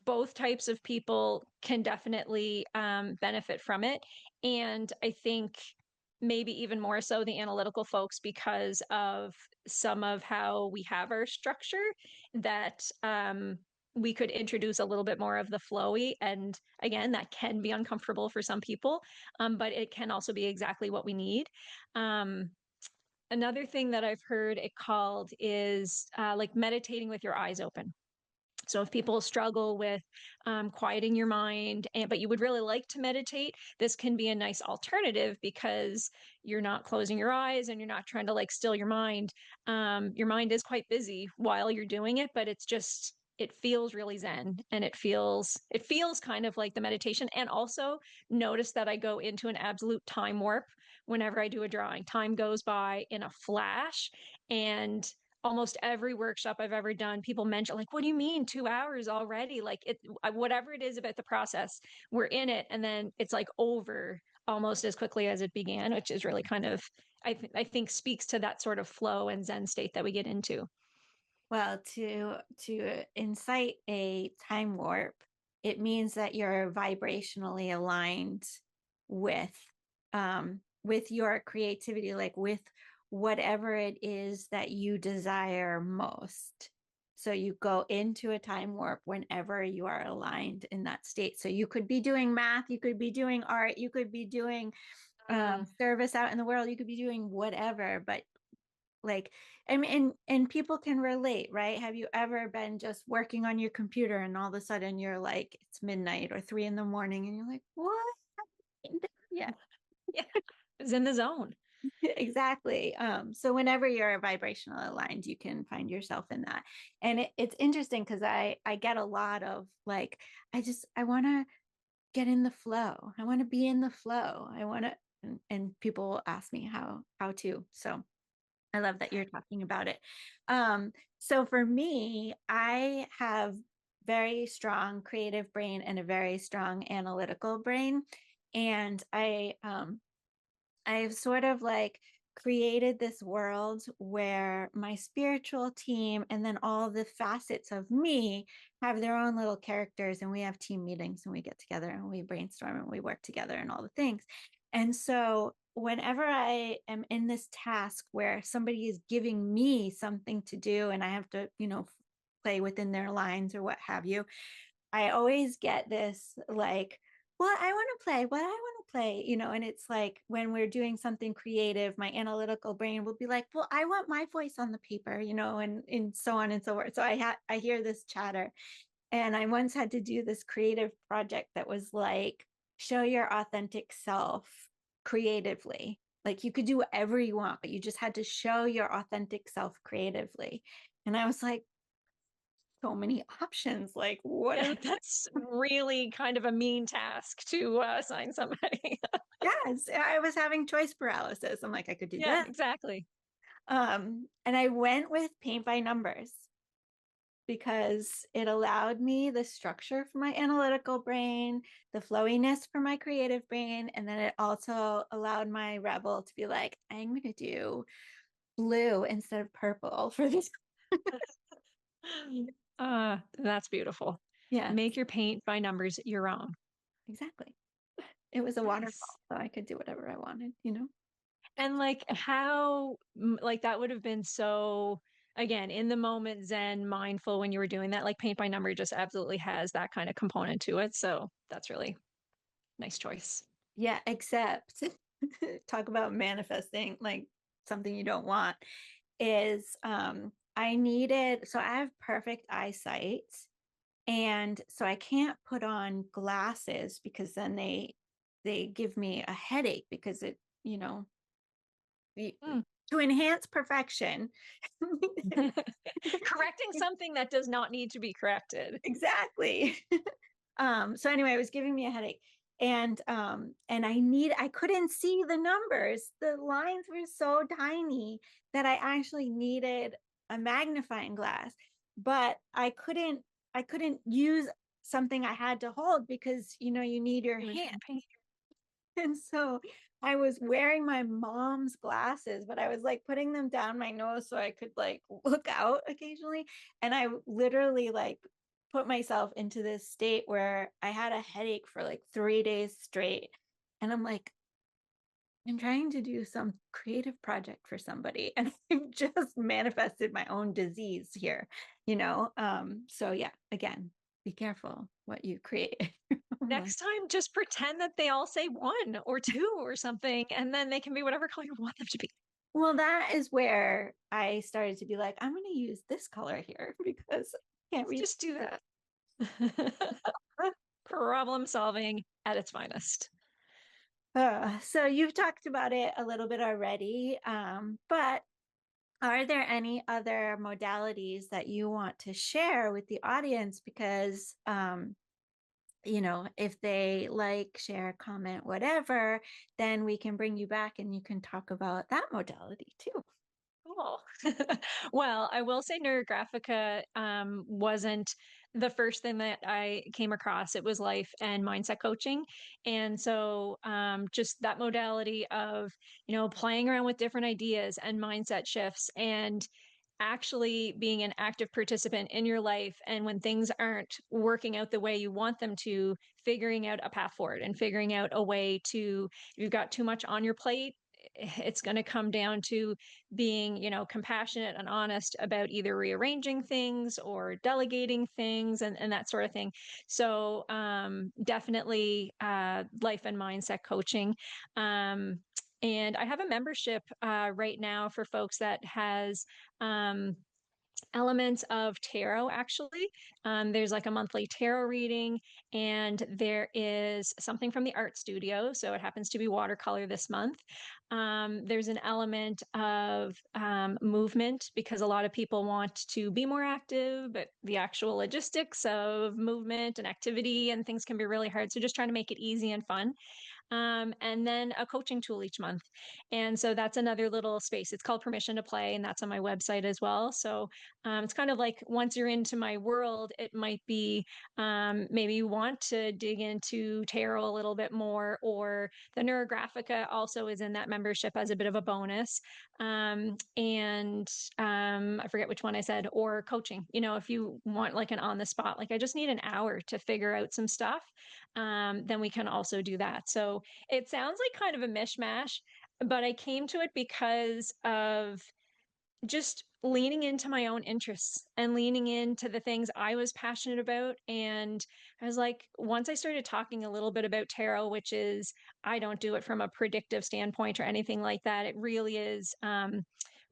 B: both types of people can definitely benefit from it. And I think maybe even more so the analytical folks, because of some of how we have our structure, that we could introduce a little bit more of the flowy. And again, that can be uncomfortable for some people, but it can also be exactly what we need. Um, Another thing that I've heard it called is like meditating with your eyes open. So if people struggle with quieting your mind, but you would really like to meditate, this can be a nice alternative, because you're not closing your eyes and you're not trying to like still your mind. Your mind is quite busy while you're doing it, but it feels really zen, and it feels kind of like the meditation. And also notice that I go into an absolute time warp whenever I do a drawing. Time goes by in a flash, and almost every workshop I've ever done, people mention, like, what do you mean 2 hours already? Like, whatever it is about the process, we're in it, and then it's like over almost as quickly as it began, which is really kind of, I think speaks to that sort of flow and zen state that we get into.
A: Well, to incite a time warp, it means that you're vibrationally aligned with with your creativity, like with whatever it is that you desire most. So you go into a time warp whenever you are aligned in that state. So you could be doing math, you could be doing art, you could be doing service out in the world, you could be doing whatever, but like, I mean, and people can relate, right? Have you ever been just working on your computer and all of a sudden you're like, it's midnight or 3 in the morning and you're like, what? Yeah.
B: Yeah, it's in the zone.
A: Exactly. So whenever you're vibrational aligned, you can find yourself in that. And it's interesting because I get a lot of like, I want to get in the flow. I want to be in the flow. I want to, and people will ask me how to. So I love that you're talking about it. So for me, I have very strong creative brain and a very strong analytical brain. And I've sort of like created this world where my spiritual team and then all the facets of me have their own little characters, and we have team meetings and we get together and we brainstorm and we work together and all the things. And so whenever I am in this task where somebody is giving me something to do and I have to, play within their lines or what have you, I always get this like, well, I want to play what I want to play, and it's like when we're doing something creative, my analytical brain will be like, well, I want my voice on the paper, and so on and so forth. So I hear this chatter. And I once had to do this creative project that was like, show your authentic self creatively. Like you could do whatever you want, but you just had to show your authentic self creatively. And I was like, so many options. Like, what
B: Yeah,
A: is
B: that's really kind of a mean task to assign somebody.
A: Yes, I was having choice paralysis. I'm like, I could do
B: Yeah,
A: this.
B: exactly.
A: And I went with paint by numbers because it allowed me the structure for my analytical brain, the flowiness for my creative brain, and then it also allowed my rebel to be like, I'm going to do blue instead of purple for this.
B: That's beautiful.
A: Yeah,
B: Make your paint by numbers your own.
A: exactly. It was a
B: Nice.
A: waterfall, so I could do whatever I wanted,
B: And like how like that would have been so again in the moment zen mindful when you were doing that like paint by number just absolutely has that kind of component to it. So that's really nice choice.
A: Yeah, except talk about manifesting like something you don't want is I needed, so I have perfect eyesight, and so I can't put on glasses because then they give me a headache because it,
B: Mm.
A: to enhance perfection.
B: Correcting something that does not need to be corrected.
A: Exactly. So anyway, it was giving me a headache. And I couldn't see the numbers. The lines were so tiny that I actually needed a magnifying glass, but I couldn't use something I had to hold because you need your
B: It was
A: hand.
B: in paint.
A: And so I was wearing my mom's glasses, but I was like putting them down my nose so I could like look out occasionally. And I literally like put myself into this state where I had a headache for like 3 days straight. And I'm like, I'm trying to do some creative project for somebody, and I've just manifested my own disease here. So yeah, again, be careful what you create.
B: Next time, just pretend that they all say one or two or something, and then they can be whatever color you want them to be.
A: Well, that is where I started to be like, I'm going to use this color here because I can't
B: Let's
A: read.
B: just do that. Problem solving at its finest.
A: So you've talked about it a little bit already, but are there any other modalities that you want to share with the audience? Because, if they like, share, comment, whatever, then we can bring you back and you can talk about that modality too.
B: Cool. Well, I will say Neurographica wasn't the first thing that I came across. It was life and mindset coaching. And so just that modality of, playing around with different ideas and mindset shifts and actually being an active participant in your life. And when things aren't working out the way you want them to, figuring out a path forward and figuring out a way to, if you've got too much on your plate, it's going to come down to being compassionate and honest about either rearranging things or delegating things and that sort of thing. So definitely life and mindset coaching. And I have a membership right now for folks that has elements of tarot actually. There's like a monthly tarot reading, and there is something from the art studio. So it happens to be watercolor this month. There's an element of movement because a lot of people want to be more active, but the actual logistics of movement and activity and things can be really hard. So just trying to make it easy and fun. And then a coaching tool each month. And so that's another little space. It's called Permission to Play, and that's on my website as well. So it's kind of like once you're into my world, it might be maybe you want to dig into tarot a little bit more, or the Neurographica also is in that membership as a bit of a bonus. And I forget which one I said, or coaching. You know, if you want like an on the spot, like I just need an hour to figure out some stuff, then we can also do that. So it sounds like kind of a mishmash, but I came to it because of just leaning into my own interests and leaning into the things I was passionate about. And I was like, once I started talking a little bit about tarot, which is, I don't do it from a predictive standpoint or anything like that. It really is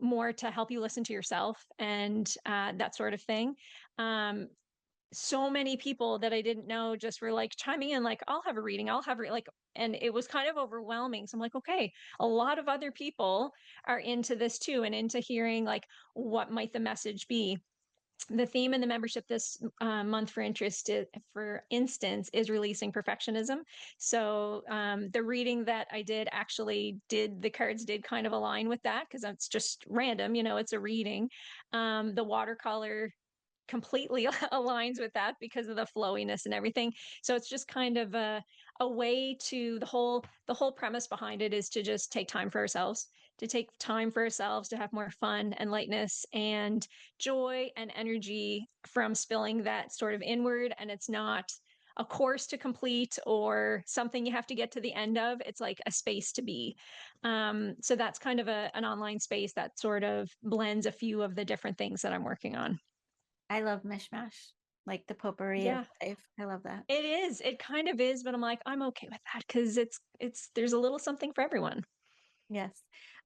B: more to help you listen to yourself and that sort of thing. Um, so many people that I didn't know just were like chiming in, like, I'll have a reading, like, and it was kind of overwhelming. So I'm like, okay, a lot of other people are into this too, and into hearing like what might the message be. The theme in the membership this month for instance, is releasing perfectionism. So the reading that I did actually did the cards did kind of align with that because that's just random, you know, it's a reading. The watercolor completely aligns with that because of the flowiness and everything. So it's just kind of a way to the whole premise behind it is to just take time for ourselves, to have more fun and lightness and joy and energy from spilling that sort of inward. And it's not a course to complete or something you have to get to the end of. It's like a space to be. So that's kind of an online space that sort of blends a few of the different things that I'm working on.
A: I love mishmash, like the potpourri of
B: Yeah,
A: life. I love that.
B: it is. It kind of is, but I'm like, I'm okay with that because it's there's a little something for everyone.
A: Yes.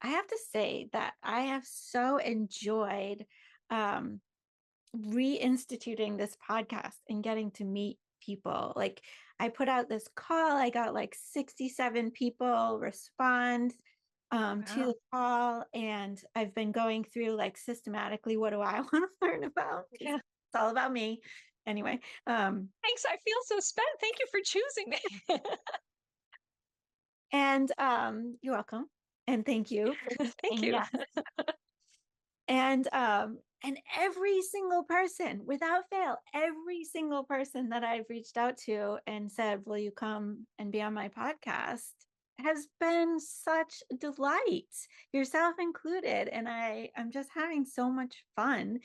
A: I have to say that I have so enjoyed um, reinstituting this podcast and getting to meet people. Like, I put out this call, I got like 67 people respond to
B: Wow.
A: the call, and I've been going through like systematically, what do I want to learn about? Because
B: Yeah.
A: it's all about me. Anyway,
B: Thanks. I feel so spent. Thank you for choosing me.
A: and you're welcome. And thank you for
B: Thank
A: saying
B: you.
A: yes. And every single person, without fail, every single person that I've reached out to and said, will you come and be on my podcast, has been such a delight, yourself included. And I'm just having so much fun.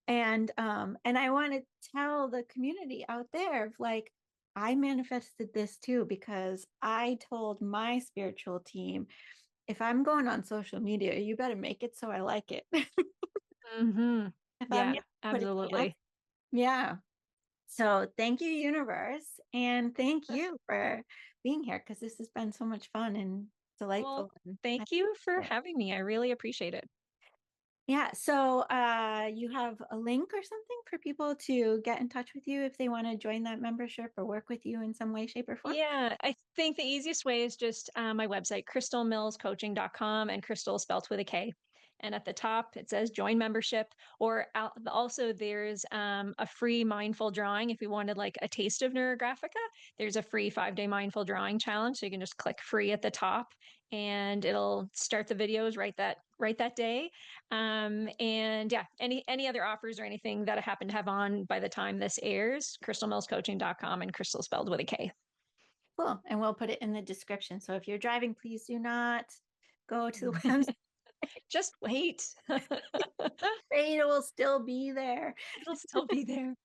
A: And I want to tell the community out there of like, I manifested this too because I told my spiritual team, if I'm going on social media, you better make it so I like it.
B: Hmm.
A: If I'm
B: Yeah,
A: gonna put it up,
B: absolutely.
A: yeah. So thank you, universe, and thank you for being here because this has been so much fun and
B: Well,
A: delightful. And I
B: thank you for
A: love it.
B: having me. I really appreciate it.
A: Yeah. So you have a link or something for people to get in touch with you if they want to join that membership or work with you in some way, shape, or form.
B: Yeah, I think the easiest way is just my website, krystalmillscoaching.com, and Krystal spelt with a K. And at the top, it says join membership. Or also, there's a free mindful drawing. If you wanted like a taste of Neurographica, there's a free 5-day mindful drawing challenge. So you can just click free at the top, and it'll start the videos right that day. And yeah, any other offers or anything that I happen to have on by the time this airs, krystalmillscoaching.com, and Krystal spelled with a K.
A: Cool. And we'll put it in the description. So if you're driving, please do not go to the website.
B: Just wait.
A: It will still be there.
B: It'll still be there.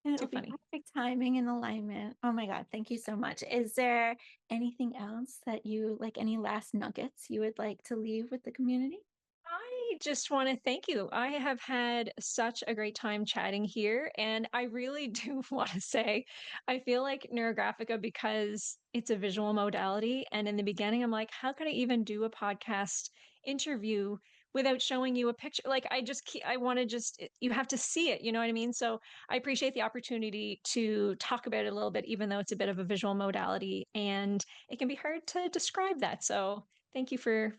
A: And
B: Too
A: it'll be
B: funny.
A: perfect timing and alignment. Oh my God. Thank you so much. Is there anything else that you like, any last nuggets you would like to leave with the community?
B: I just want to thank you. I have had such a great time chatting here. And I really do want to say, I feel like Neurographica because it's a visual modality. And in the beginning, I'm like, how could I even do a podcast interview without showing you a picture. Like I want to just, you have to see it, you know what I mean? So I appreciate the opportunity to talk about it a little bit, even though it's a bit of a visual modality and it can be hard to describe that. So thank you for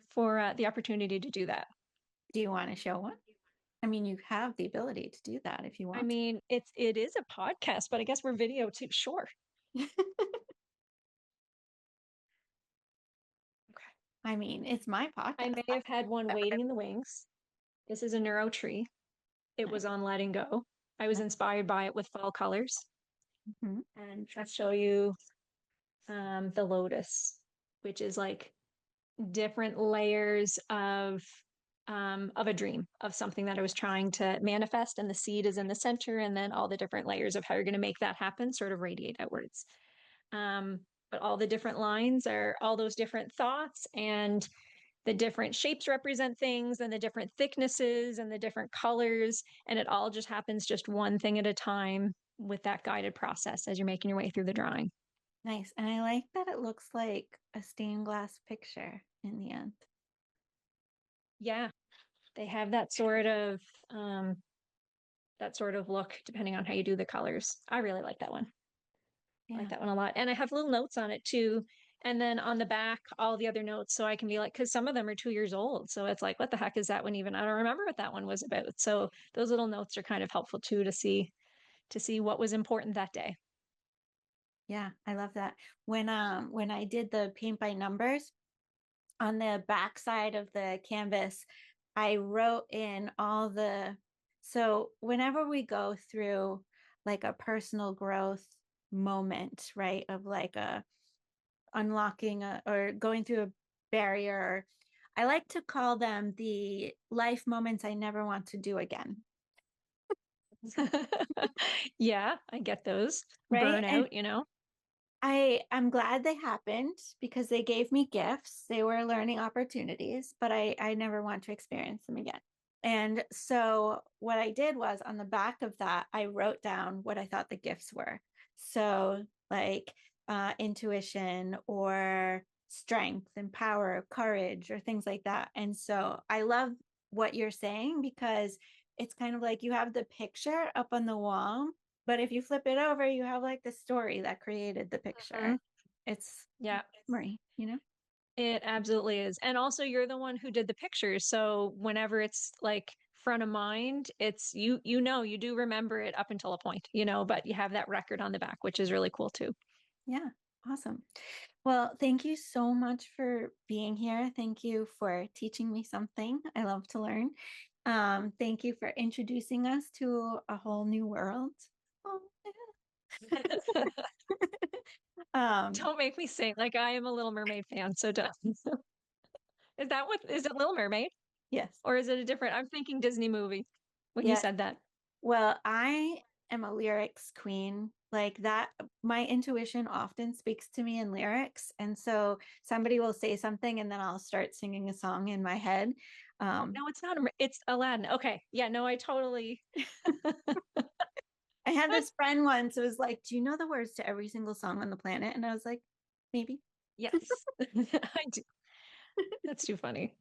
B: the opportunity to do that.
A: Do you want to show one? I mean, you have the ability to do that if you
B: I
A: want
B: mean, it is a podcast, but I guess we're video too. Sure.
A: to. I mean, it's my
B: I
A: podcast.
B: may have had one waiting in the wings. This is a neuro tree. It
A: Nice.
B: was on letting go. I was inspired by it with fall colors.
A: Mhm.
B: And I'll show you the lotus, which is like different layers of a dream, of something that I was trying to manifest, and the seed is in the center, and then all the different layers of how you're going to make that happen sort of radiate outwards. Um, but all the different lines are all those different thoughts, and the different shapes represent things, and the different thicknesses and the different colors, and it all just happens just one thing at a time with that guided process as you're making your way through the drawing.
A: Nice. And I like that it looks like a stained glass picture in the end.
B: Yeah, they have um, that sort of look depending on how you do the colors. I really like that one. I like
A: Yeah.
B: that one a lot. And I have little notes on it too. And then on the back, all the other notes. So I can be like, because some of them are 2 years old. So it's like, what the heck is that one even? I don't remember what that one was about. So those little notes are kind of helpful too to see what was important that day.
A: Yeah, I love that. When I did the paint by numbers on the back side of the canvas, I wrote in all the so whenever we go through like a personal growth moment, right? Of like a unlocking or going through a barrier, I like to call them the life moments I never want to do again.
B: Yeah, I get those.
A: Right. And
B: Burnout, you know?
A: I'm glad they happened because they gave me gifts. They were learning opportunities, but I never want to experience them again. And so what I did was on the back of that, I wrote down what I thought the gifts were. So like intuition or strength and power, courage, or things like that. And so I love what you're saying because it's kind of like you have the picture up on the wall, but if you flip it over, you have like the story that created the picture.
B: Mhm.
A: It's
B: Yeah.
A: memory, you know?
B: It absolutely is. And also you're the one who did the pictures. So whenever it's like front of mind, it's you know, you do remember it up until a point, you know, but you have that record on the back, which is really cool too.
A: Yeah, awesome. Well, thank you so much for being here. Thank you for teaching me something. I love to learn. Thank you for introducing us to a whole new world. Oh, yeah.
B: Don't make me sing. Like I am a Little Mermaid fan, so don't. Is that what is it Little Mermaid?
A: Yes.
B: Or is it a different I'm thinking Disney movie when you
A: Yeah.
B: said that.
A: Well, I am a lyrics queen. Like that, my intuition often speaks to me in lyrics. And so somebody will say something and then I'll start singing a song in my head. Um,
B: No, it's not it's Aladdin. Okay. Yeah, no, I totally
A: I had this friend once who was like, do you know the words to every single song on the planet? And I was like, maybe.
B: yes. I do. That's too funny.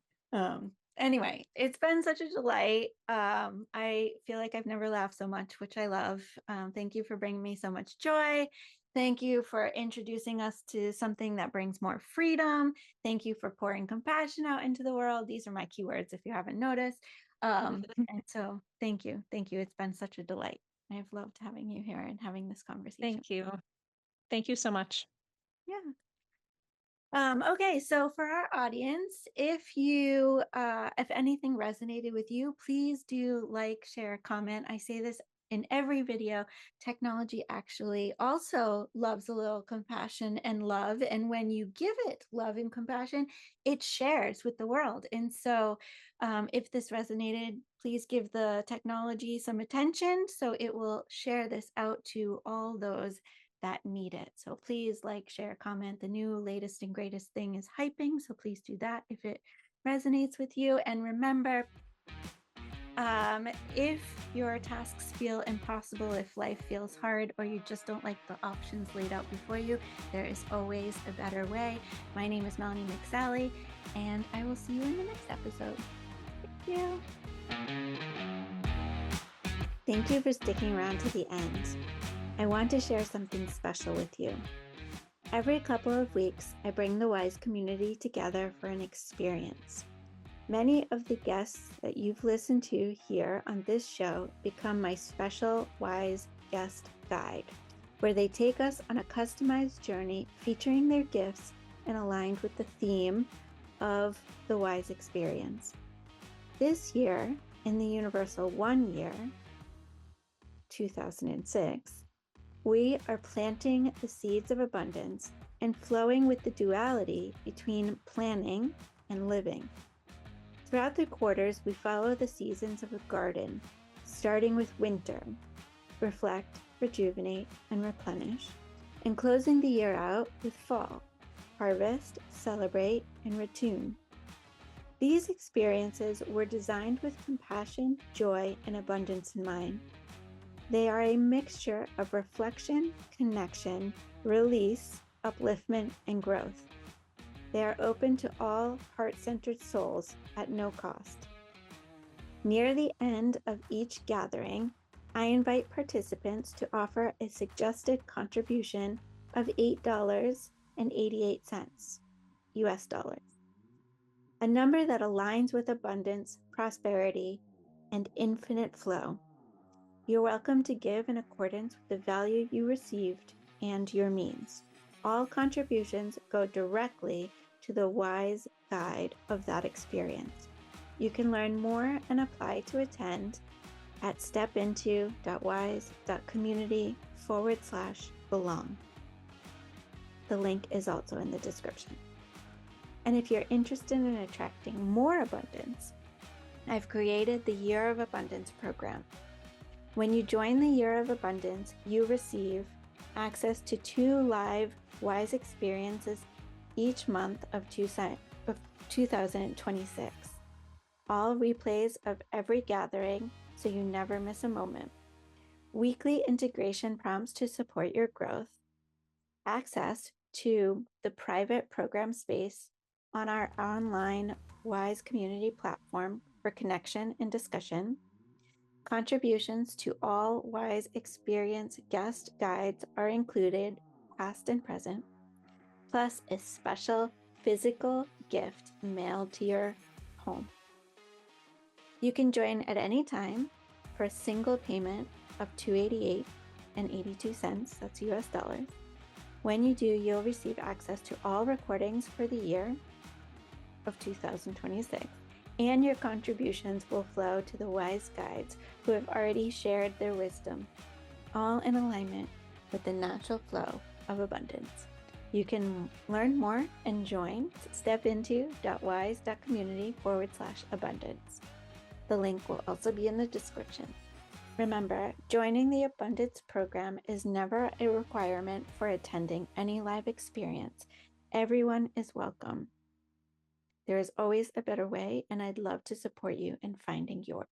A: Anyway, it's been such a delight. I feel like I've never laughed so much, which I love. Thank you for bringing me so much joy. Thank you for introducing us to something that brings more freedom. Thank you for pouring compassion out into the world. These are my keywords if you haven't noticed. And so thank you. Thank you. It's been such a delight. I've loved having you here and having this conversation.
B: Thank you. Thank you so much.
A: Yeah. Okay, so for our audience, if anything resonated with you, please do like, share, comment. I say this in every video. Technology actually also loves a little compassion and love. And when you give it love and compassion, it shares with the world. And so if this resonated, please give the technology some attention so it will share this out to all those that need it. So please like, share, comment. The new latest and greatest thing is hyping. So please do that if it resonates with you. And remember, if your tasks feel impossible, if life feels hard, or you just don't like the options laid out before you, there is always a better way. My name is Melanie McSally, and I will see you in the next episode. you. Thank you for sticking around to the end. I want to share something special with you. Every couple of weeks, I bring the Wyze community together for an experience. Many of the guests that you've listened to here on this show become my special Wyze guest guide, where they take us on a customized journey featuring their gifts and aligned with the theme of the Wyze experience. This year, in the Universal 1 year, 2006, we are planting the seeds of abundance and flowing with the duality between planning and living. Throughout the quarters, we follow the seasons of a garden, starting with winter, reflect, rejuvenate, and replenish, and closing the year out with fall, harvest, celebrate, and retune. These experiences were designed with compassion, joy, and abundance in mind. They are a mixture of reflection, connection, release, upliftment, and growth. They are open to all heart-centered souls at no cost. Near the end of each gathering, I invite participants to offer a suggested contribution of $8.88 US dollars, a number that aligns with abundance, prosperity, and infinite flow. You're welcome to give in accordance with the value you received and your means. All contributions go directly to the Wyze guide of that experience. You can learn more and apply to attend at stepinto.wyze.community/belong. The link is also in the description. And if you're interested in attracting more abundance, I've created the Year of Abundance program. When you join the Year of Abundance, you receive access to 2 live Wyze experiences each month of 2026. All replays of every gathering, so you never miss a moment. Weekly integration prompts to support your growth. Access to the private program space on our online Wyze community platform for connection and discussion. Contributions to all Wyze experience guest guides are included, past and present, plus a special physical gift mailed to your home. You can join at any time for a single payment of $288.82, that's US dollars. When you do, you'll receive access to all recordings for the year of 2026, and your contributions will flow to the Wyze guides who have already shared their wisdom, all in alignment with the natural flow of abundance. You can learn more and join stepinto.wyze.community/abundance. The link will also be in the description. Remember, joining the Abundance program is never a requirement for attending any live experience. Everyone is welcome. There is always a better way, and I'd love to support you in finding yours.